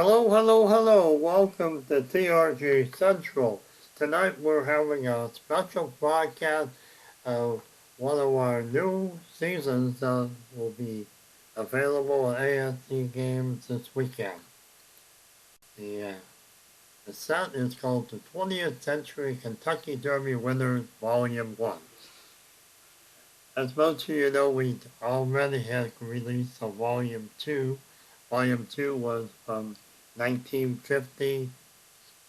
Hello, hello, hello. Welcome to TRG Central. Tonight we're having a special broadcast of one of our new seasons that will be available on ASC Games this weekend. The, uh, the set is called the 20th Century Kentucky Derby Winners Volume 1. As most of you know, we already had released a Volume 2. Volume 2 was from 1950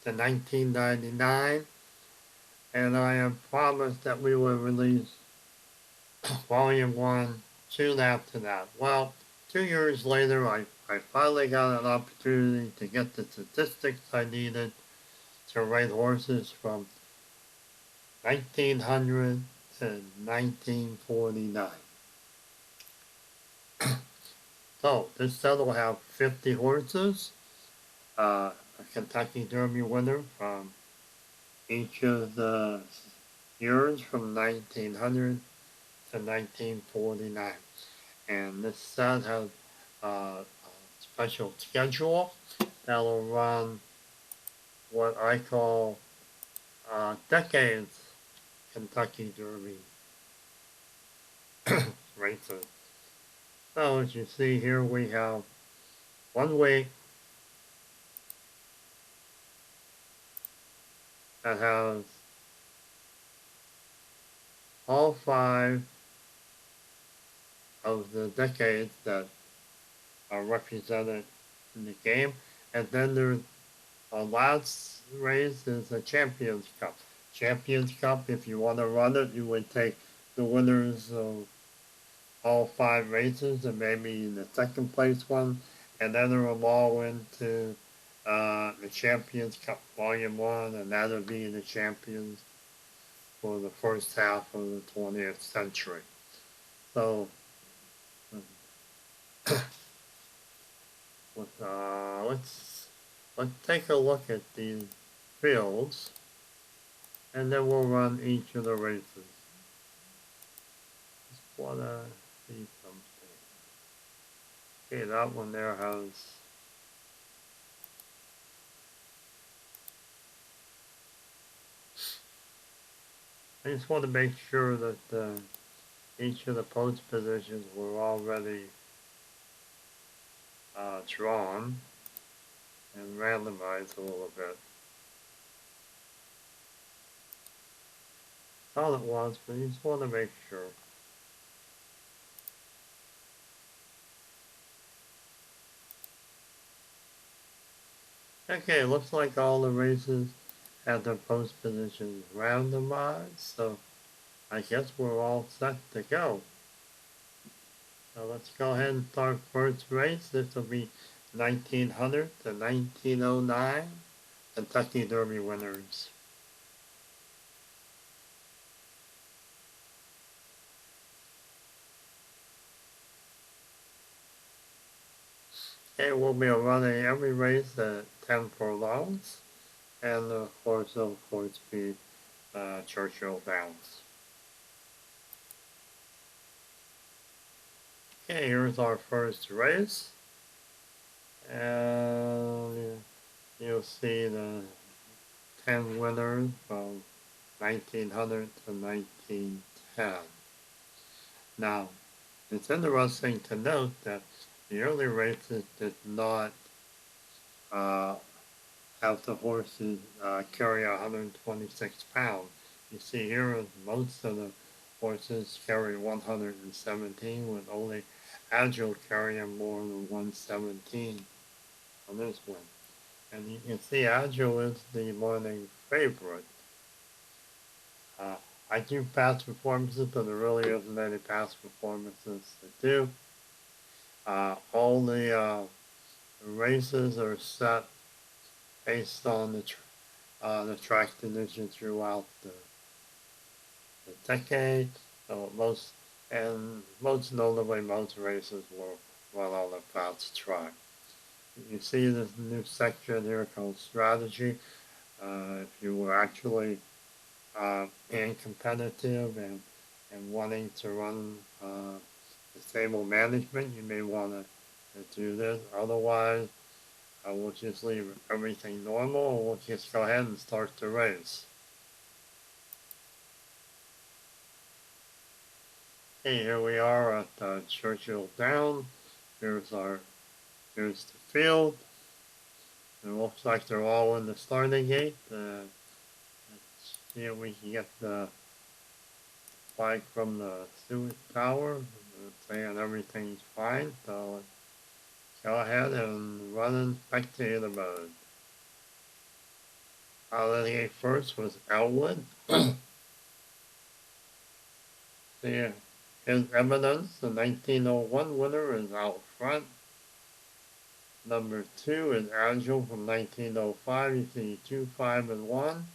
to 1999, and I have promised that we will release Volume 1 soon after that. Well, 2 years later, I finally got an opportunity to get the statistics I needed to rate horses from 1900 to 1949. So, this set will have 50 horses, a Kentucky Derby winner from each of the years from 1900 to 1949. And this set has a special schedule that'll run what I call decades Kentucky Derby races. So as you see here, we have 1 week that has all 5 of the decades that are represented in the game. And then there's a last race is a Champions Cup. Champions Cup, if you want to run it, you would take the winners of all 5 races and maybe the second place one and enter them all into the Champions Cup Volume 1, and that'll be the champions for the first half of the 20th century. So, let's take a look at these fields, and then we'll run each of the races. Just wanna see something. Okay, that one there has I just want to make sure that each of the post positions were already drawn and randomized a little bit. All at once, but you just want to make sure. Okay, looks like all the races have their post positions randomized, so I guess we're all set to go. So let's go ahead and start first race. This will be 1900 to 1909 Kentucky Derby winners. Okay, we'll be running every race at 10 furlongs, and of course, be Churchill Downs. Okay, here's our first race, and you'll see the 10 winners from 1900 to 1910. Now, it's interesting to note that the early races did not have the horses carry 126 pounds. You see here, most of the horses carry 117, with only Agile carrying more than 117 on this one. And you can see Agile is the morning favorite. I do past performances, but there really isn't any past performances to do. All the races are set based on the track conditions throughout the decade. So most notably, most races were run on a fast track. You see this new section here called strategy. If you were actually being competitive and wanting to run stable management, you may want to do this. Otherwise, We'll just leave everything normal and we'll just go ahead and start the race. Okay, here we are at Churchill Down. Here's the field. It looks like they're all in the starting gate. Let's see if we can get the flag from the sewage tower. Saying everything's fine, so let's go ahead and run in spectator mode. Out of the gate first was Elwood. See, his evidence, the 1901 winner, is out front. Number 2 is Agile from 1905. You see 2, 5, and 1.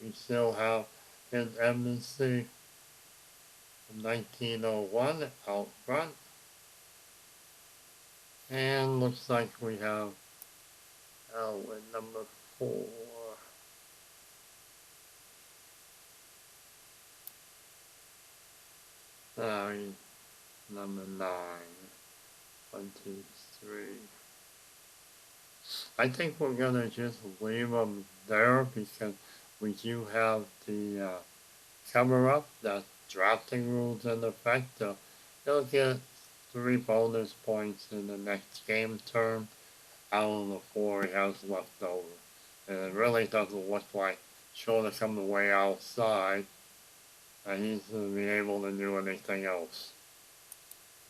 We still have his embassy from 1901 out front. And looks like we have Elwood number 4. Number 9. 1, 2, 3. I think we're gonna just leave them there because we do have the cover up that drafting rules in effect. So they'll get 3 bonus points in the next game turn out of the 4 he has left over. And it really doesn't look like short of coming way outside that he's going to be able to do anything else.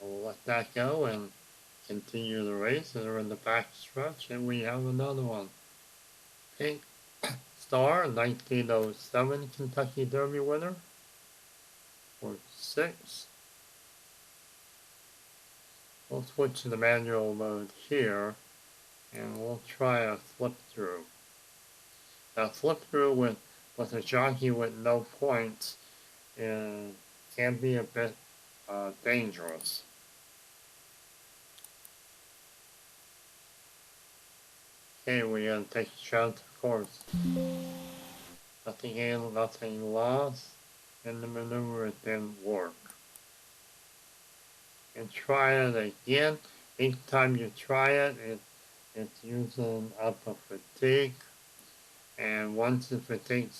So we'll let that go and continue the race. And we're in the back stretch and we have another one. Pink Star, 1907 Kentucky Derby winner for 6. We'll switch to the manual mode here and we'll try a flip through. Now flip through with a jockey with no points can be a bit dangerous. Okay, we're gonna take a shot, of course. Nothing in, nothing lost, and the maneuver didn't work. And try it again. Each time you try it, it's using up a fatigue. And once the fatigue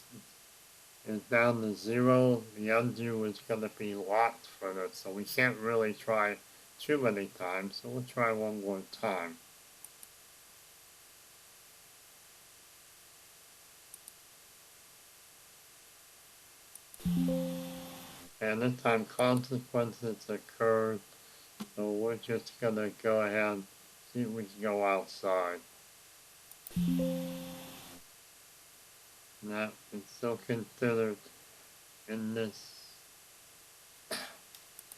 is down to 0, the undo is going to be locked for this. So we can't really try too many times. So we'll try one more time. And this time consequences occurred. So we're just going to go ahead and see if we can go outside. And that is still considered in this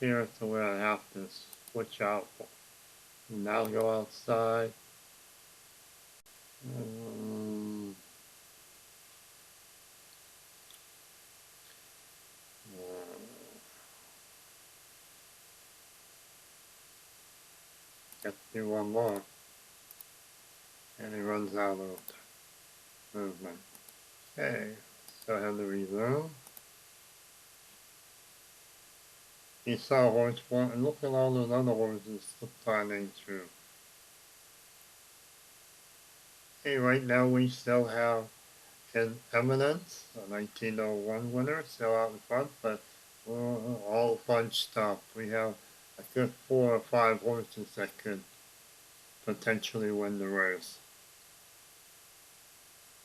here, so we're going to have to switch out. Now go outside. Let's do one more. And he runs out of movement. Okay, so I have to resume. He saw horse 1, and look at all those other horses planning through. Okay, right now we still have his Eminence, a 1901 winner, still out in front, but we're all bunched up. We have a good 4 or 5 horses that could potentially win the race.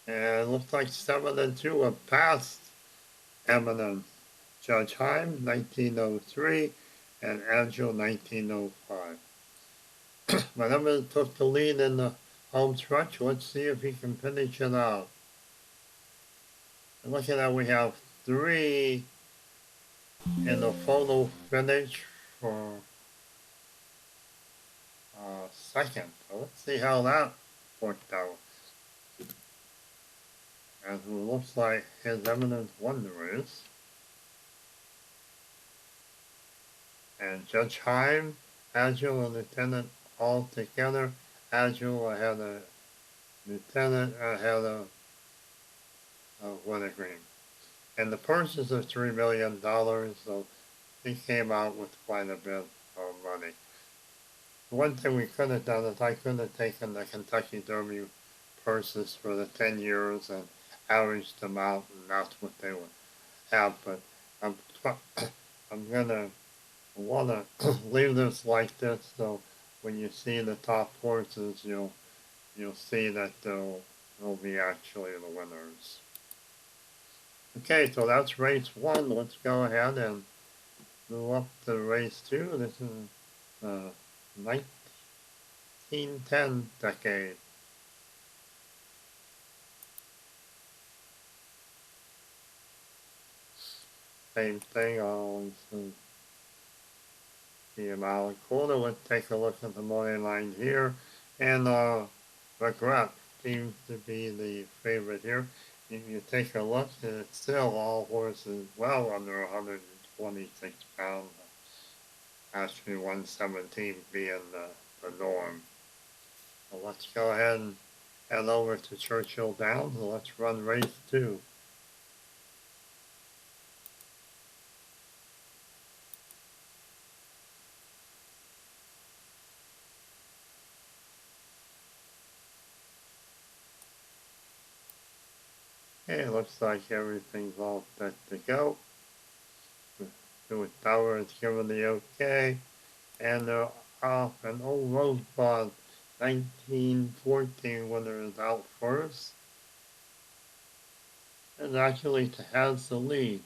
And it looks like 7 and 2 have passed Eminence. Judge Heim, 1903, and Angel, 1905. But Eminence took the lead in the home stretch. Let's see if he can finish it out. And look at that, we have 3 in the photo finish for second. So let's see how that worked out. And it looks like His Eminence won the race. And Judge Heim, Agile, and Lieutenant all together. Agile ahead of Lieutenant ahead of Wintergreen. And the purses are $3 million, so he came out with quite a bit of money. one thing we could have done is I could have taken the Kentucky Derby purses for the 10 years and averaged them out, and that's what they would have. But I'm, I'm gonna wanna leave this like this, so when you see the top horses, you'll see that they'll be actually the winners. Okay, so that's race one. Let's go ahead and move up to race two. This is uh, 1910 decade. Same thing, always the amount quarter. Let's take a look at the money line here. And Regret seems to be the favorite here. If you take a look, it's still all horses well under 126 pounds. Actually, 117 being the norm. So let's go ahead and head over to Churchill Downs and let's run race two. Okay, looks like everything's all set to go. The tower is given the okay, and they're off. An old Rosebud 1914 winner is out first, and actually has the lead.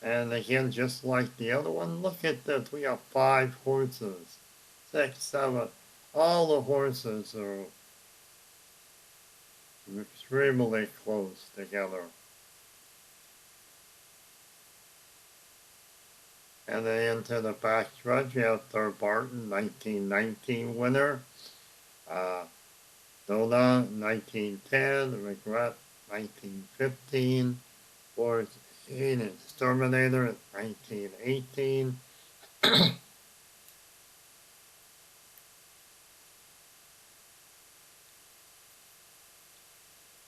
And again, just like the other one, look at this. We have 5 horses, 6, 7. All the horses are extremely close together. And then into the back stretch, you have Third Barton, 1919 winner. Uh, Dona, 1910. Regret, 1915. Force 8 Exterminator, 1918.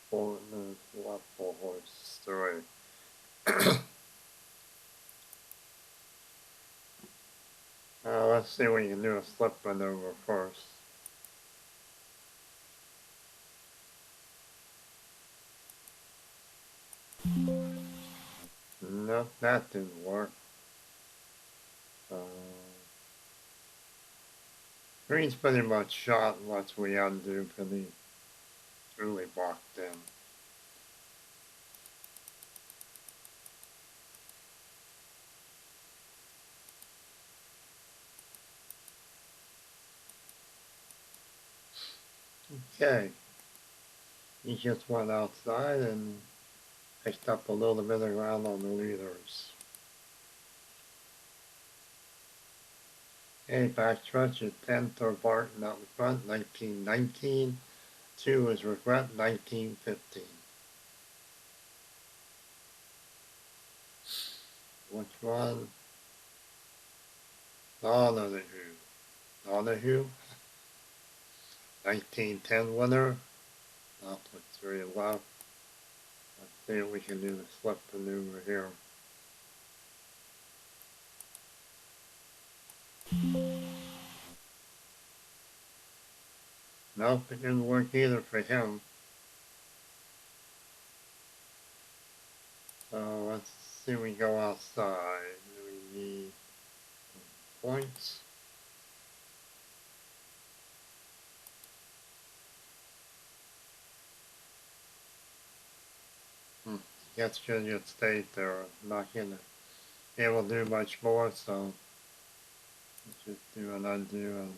Four, left 4 horses, 3. Let's see what you can do a slip maneuver first. Nope, that didn't work. Green's pretty much shot unless we undo because he's truly blocked in. Okay. He just went outside and picked up a little bit of ground on the leaders. Okay, backstretch at 10 Third Barton out in front, 1919. 2 is Regret, 1915. Which one? Donahue. Donahue, 1910 winner. I'll put 3 left. Let's see if we can do the slip maneuver here. Nope, it didn't work either for him. So let's see, we go outside. We need points. Guess Junior State, they're not going to be able to do much more, so let's just do an undo and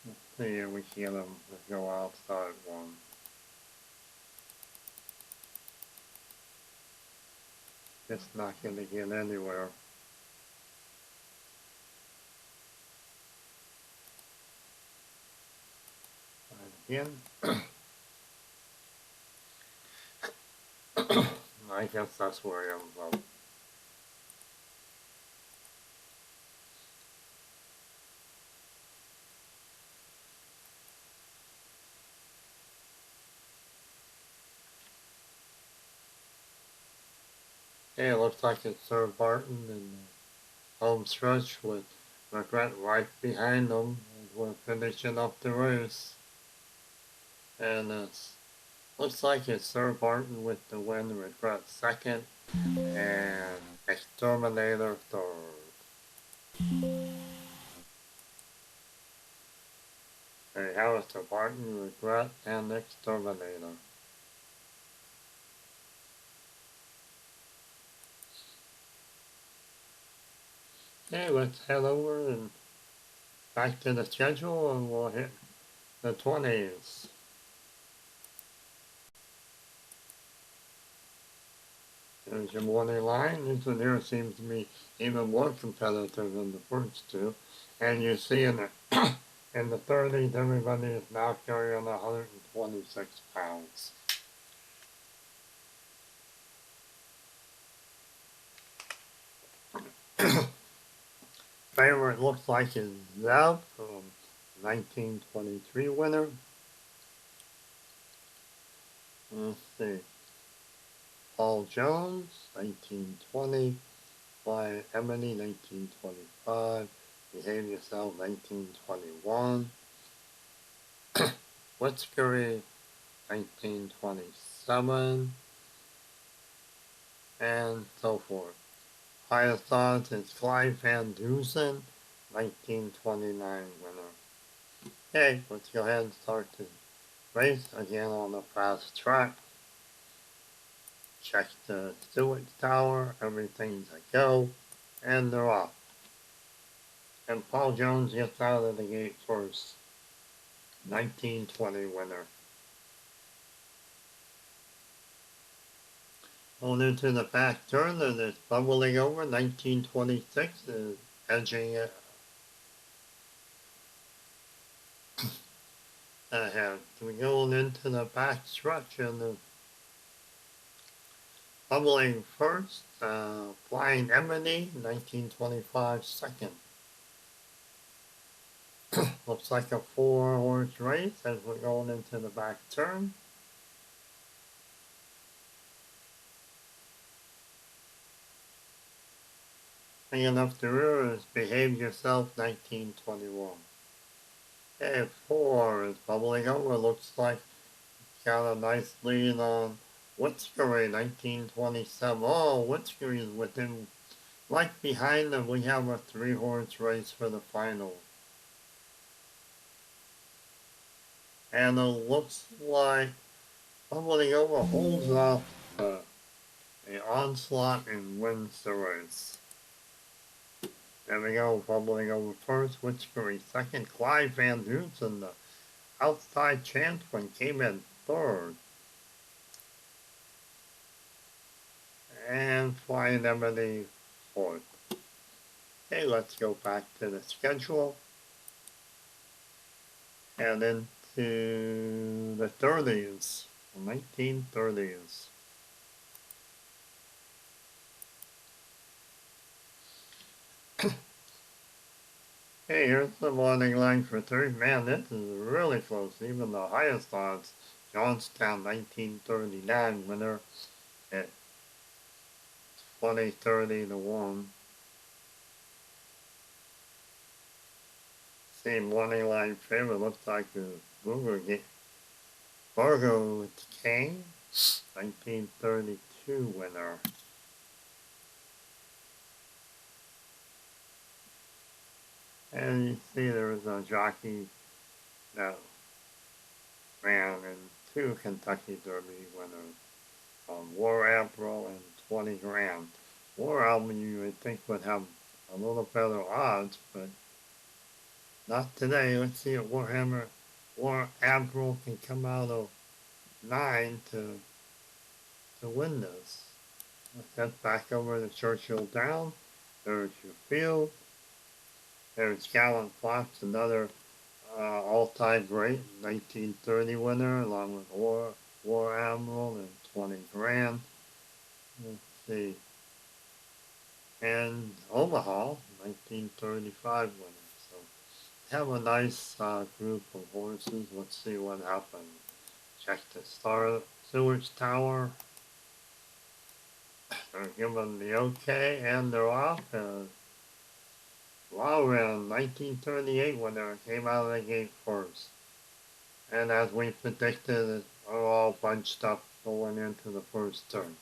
let's see if we can get them to go outside one. Just not going to get anywhere. Again. I guess that's where I am. Well, Hey, it looks like it's Sir Barton in the home stretch with Regret right behind them as we're finishing up the race. And it looks like it's Sir Barton with the win, Regret second, and Exterminator third. There you have it, Sir Barton, Regret, and Exterminator. Okay, let's head over and back to the schedule and we'll hit the 20s. There's your morning line. This one here seems to be even more competitive than the first two. And you see in the in the 30s, everybody is now carrying 126 pounds. Favorite looks like is Zev from 1923 winner. Let's see. Paul Jones, 1920. By Emily, 1925. Behave Yourself, 1921. Witchery, 1927. And so forth. Highest odds is Clive Van Dusen, 1929 winner. Okay, let's go ahead and start the race again on the fast track. Check the Stewart Tower, everything's a go, and they're off. And Paul Jones gets out of the gate first. 1920 winner. On into the back turn, and it's bubbling over. 1926 is edging it ahead. We're going into the back stretch, and the bubbling first. Flying Emily, 1925 second. Looks like a 4-horse race as we're going into the back turn. Hanging up the rear is Behave Yourself, 1921. Okay, 4 is bubbling over. Looks like it's got a nice lead on Witchery, 1927. Oh, Witchery is within, right behind them. We have a 3-horse race for the final. And it looks like bubbling over holds off the onslaught and wins the race. There we go, bubbling over first, Witchery second, Clive Van Dusen, the outside champion, came in third. And Flying Emily fourth. Okay, let's go back to the schedule. And into the 30s, 1930s. Hey, here's the morning line for third. Man, this is really close. Even the highest odds, Johnstown 1939 winner at 20-30 to 1. Same morning line favorite looks like the Burgo King 1932 winner. And you see there was a jockey that ran in 2 Kentucky Derby winners, War April and 20 grand. War Album you would think would have a little better odds, but not today. Let's see if War Admiral can come out of 9 to win this. Let's head back over to Churchill Down. There's your field. There's Gallant Fox, another all-time great 1930 winner, along with War Admiral and 20 grand. Let's see. And Omaha, 1935 winner. So have a nice group of horses. Let's see what happens. Check the Stewart's Tower. are given the okay and they're off. Lauren, 1938 winner, came out of the gate first. And as we predicted, are all bunched up going into the first turn.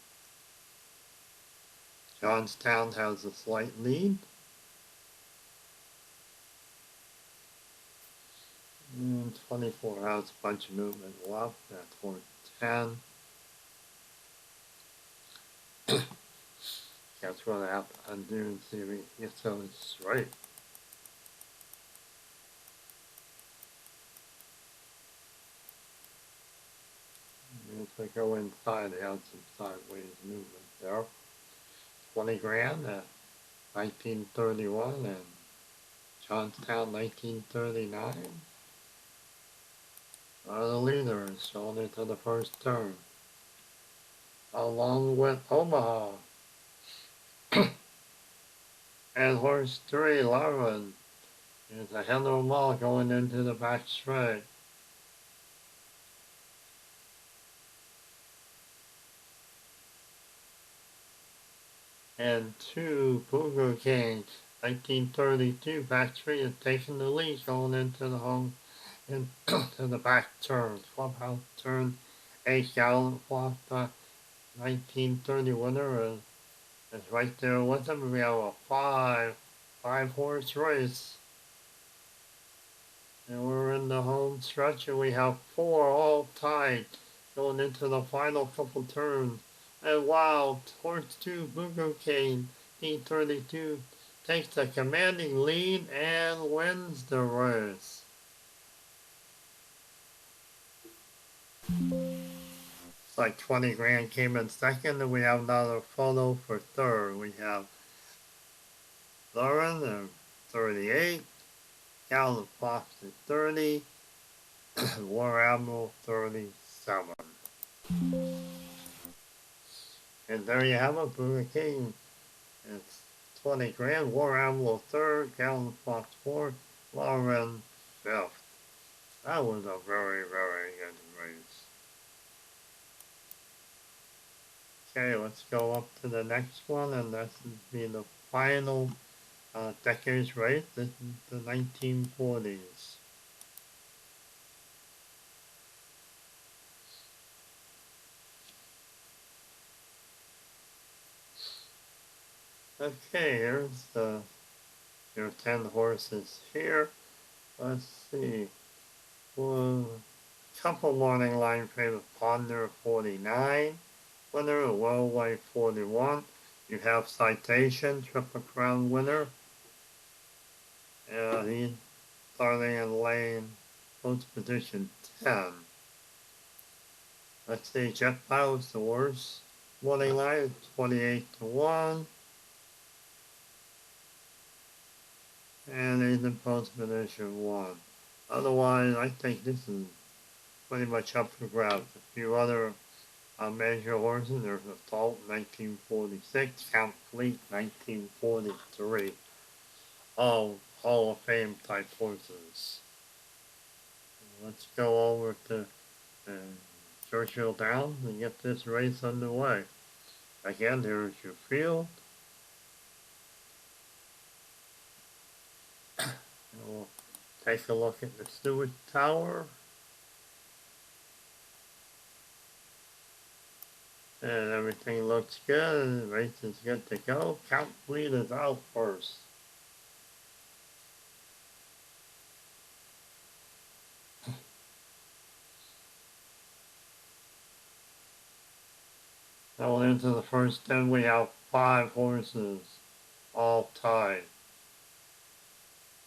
Johnstown has a slight lead. And 24 has a bunch of movement left. That's for 10. Guess what I have to undo and see if we get something straight. As we go inside, they have some sideways movement there. 20 grand at 1931 and Johnstown 1939. Are the leaders showing into the first turn. Along with Omaha. And horse 3, Lauren, is ahead of them all going into the back straight. And 2, Booger King, 1932, back straight is taking the lead going into the home and to the back turn. Clubhouse turn, 8 Gallant Flock, 1930 winner is right there with them. We have a five horse race. And we're in the home stretch and we have 4 all tied going into the final couple turns. And wow, horse 2, Booger Cane, 1932, takes a commanding lead and wins the race. It's like 20 grand came in second, and we have another photo for third. We have Lauren at 38, Gallup Fox at 30, War Admiral 37. And there you have it, Booger King. It's 20 grand, War Admiral third, Gallup Fox fourth, Lauren fifth. That was a very, very good race. Okay, let's go up to the next one, and that's be the final decades race. This is the 1940s. Okay, here's your 10 horses here. Let's see. Well, couple morning line favorite Ponder 49. Winner of Worldwide 41. You have Citation, Triple Crown winner. He's starting in lane post position 10. Let's see, Jeff Bowles the worst. Morning line 28-1. And he's in post position 1. Otherwise, I think this is pretty much up for grabs. A few other major horses. There's Assault 1946, Count Fleet 1943. All Hall of Fame type horses. Let's go over to Churchill Downs and get this race underway. Again, here's your field. And we'll take a look at the Stewart Tower. And everything looks good. The race is good to go. Count Fleet is out first. Going into the first 10, we have 5 horses, all tied.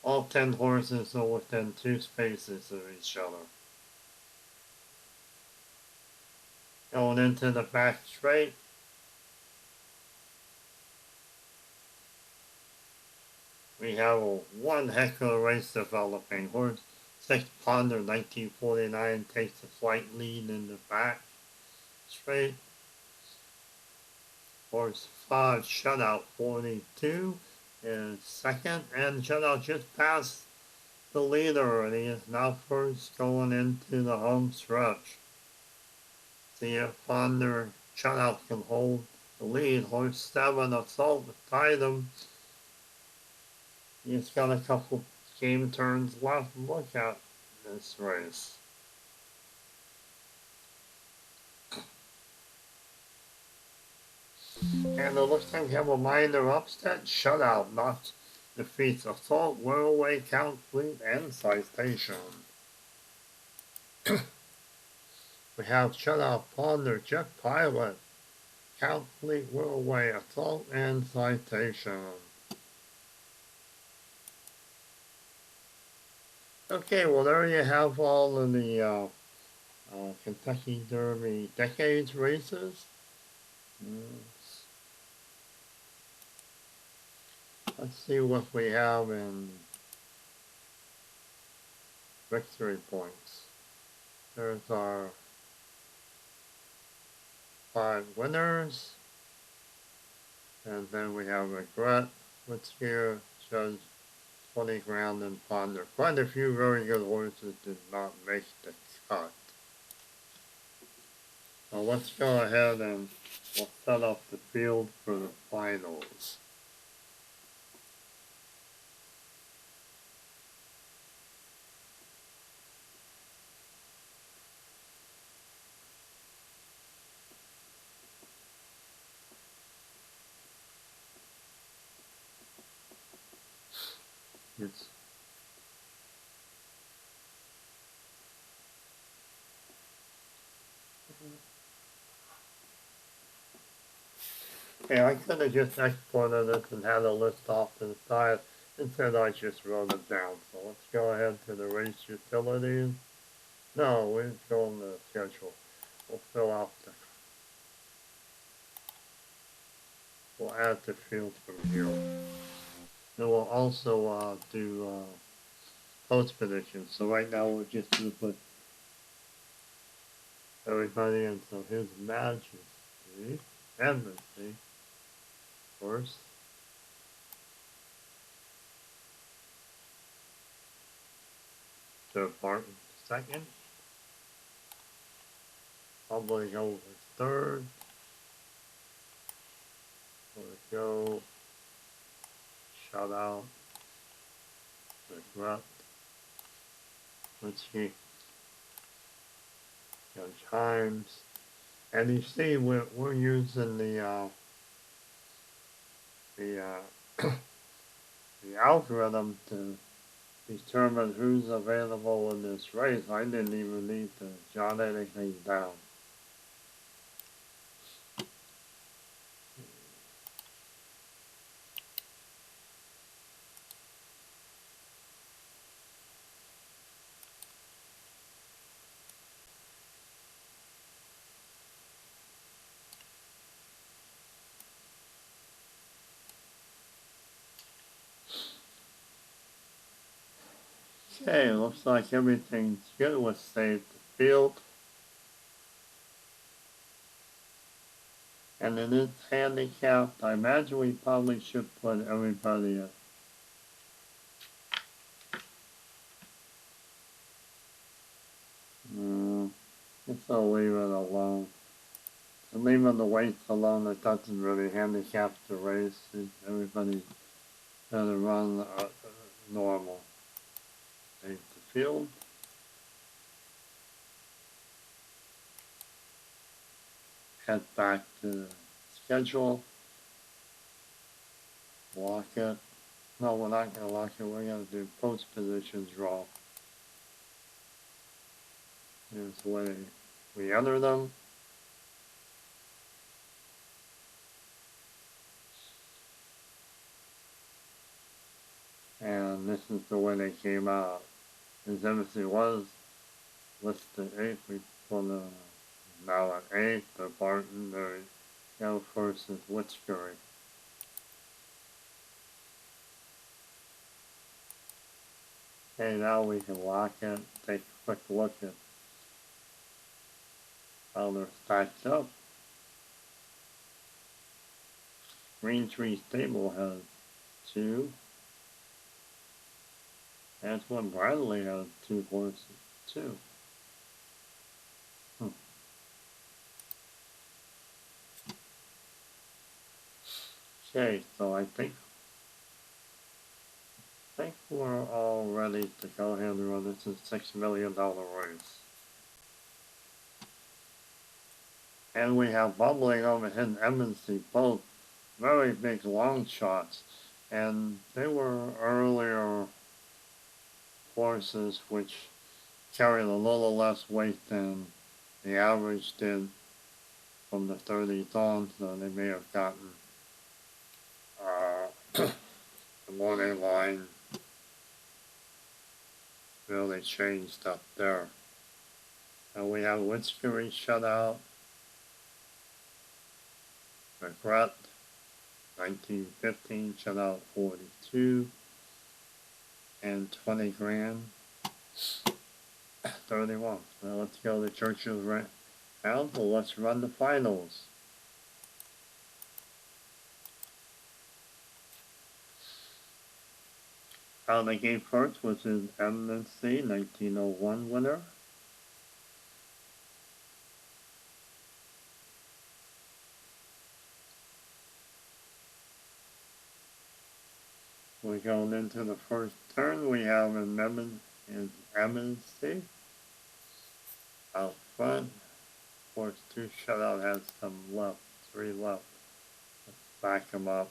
All 10 horses are within 2 spaces of each other. Going into the back straight, we have one heck of a race developing. Horse 6 Ponder 1949 takes a slight lead in the back straight. Horse 5 Shutout 42 is second, and Shutout just passed the leader, and he is now first going into the home stretch. See if Ponder Shutout can hold the lead. Horse 7, Assault with Titan. He's got a couple game turns left. Look at this race. And it looks like we have a minor upset. Shutout. Not defeats Assault, Whirlaway, Count Fleet, and Citation. We have Shutout, Ponder, Jet Pilot, Count Fleet, Whirlaway, Assault, and Citation. Okay, well there you have all of the Kentucky Derby Decades races. Let's see what we have in victory points. There's our 5 winners. And then we have Regret, Whittier, Judge, 20 Grand, and Ponder. Quite a few very good horses did not make the cut. So let's go ahead and we'll set up the field for the finals. It's okay, I could have just exported this and had a list off to the side. Instead, I just wrote it down. So let's go ahead to the race utilities. No, we're going to schedule. We'll fill out the. We'll add the field from here. And we'll also do post predictions. So right now we're just going to put everybody in. So His Majesty, Embassy, first. Sir Barton, second. Probably go with third. Let's go. Shout out. Regret. Let's see. Judge Himes. And you see we're using the algorithm to determine who's available in this race. I didn't even need to jot anything down. Okay, looks like everything's good. Let's save the field. And it is handicapped. I imagine we probably should put everybody in. Guess I'll leave it alone. So leaving the weights alone, it doesn't really handicap the race. Everybody's gonna run normal. Save the field. Head back to the schedule. Lock it. No, we're not gonna lock it. We're gonna do post position draw. Here's the way we enter them. And this is the way they came out. As embassy was listed 8th, we put now at 8th, the Barton, the Air Force is Witchbury. Okay, now we can lock it, take a quick look at how they're stacked up. Green Tree Stable has 2. Antoine Bradley has 2 horses, too. Okay, so I think we're all ready to go ahead and run this $6 million race. And we have bubbling over in Edmonton, both very big long shots. And they were earlier horses which carried a little less weight than the average did from the 30s on, so they may have gotten the morning line really changed up there. And we have Witchery shutout, Regret, 1915 shutout 42, and 20 grand 31. Now let's go to Churchill's round. Well, let's run the finals. How they gave first was his MNC 1901 winner. We're going into the first turn. We have an MNC out front. Of course, 2 shutout has some left, 3 left. Let's back him up.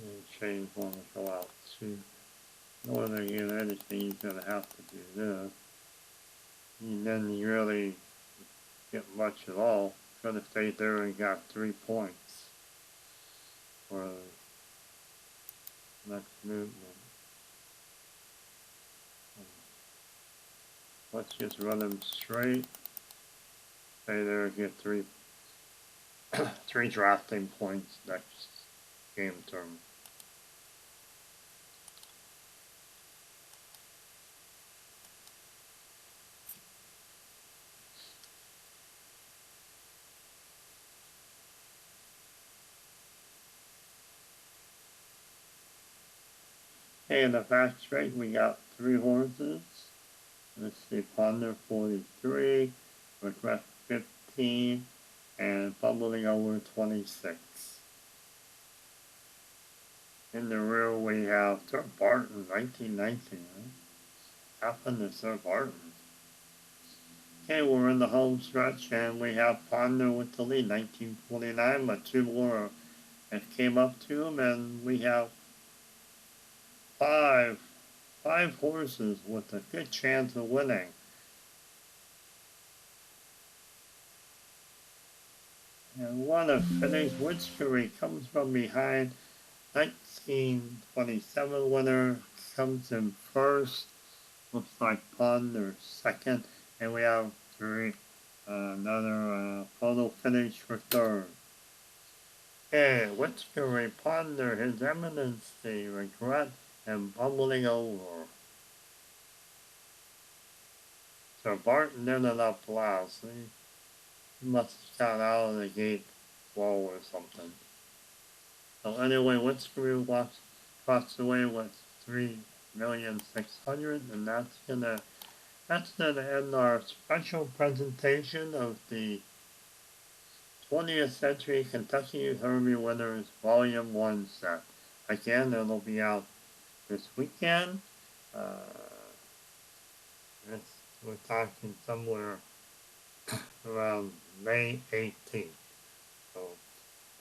And change one to go out 2. In order to get anything, he's going to have to do this. And then you really get much at all. Could have stayed there and got 3 points for the next movement. Let's just run him straight. Stay there and get 3 3 drafting points next game turn. Okay, in the fast straight we got 3 horses. Let's see, Ponder 43, Regret 15, and Bubbling Over 26. In the rear we have Sir Barton 1919. Happened to Sir Barton. Okay, we're in the home stretch and we have Ponder with the lead, 1949, but 2 more have came up to him, and we have five horses with a good chance of winning. And one of Finney's Witchery comes from behind. 1927 winner comes in first. Looks like Ponder second. And we have another photo finish for third. Okay, Witchery, Ponder, His Eminency, Regret, and Bubbling Over. So Barton ended up last. He must have got out of the gate slow or something. So anyway, Witchery walks away with 3,600,000, and that's gonna end our special presentation of the 20th Century Kentucky Derby Winners Volume 1 set. Again, it'll be out this weekend. We're talking somewhere around May 18th. So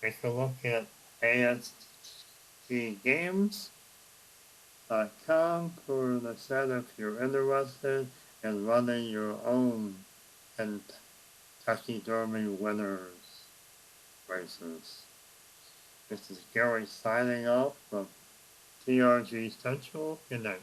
take a look at ASGgames.com for the set if you're interested in running your own Kentucky Derby Winners races. This is Gary signing off from TRG Central. Good night.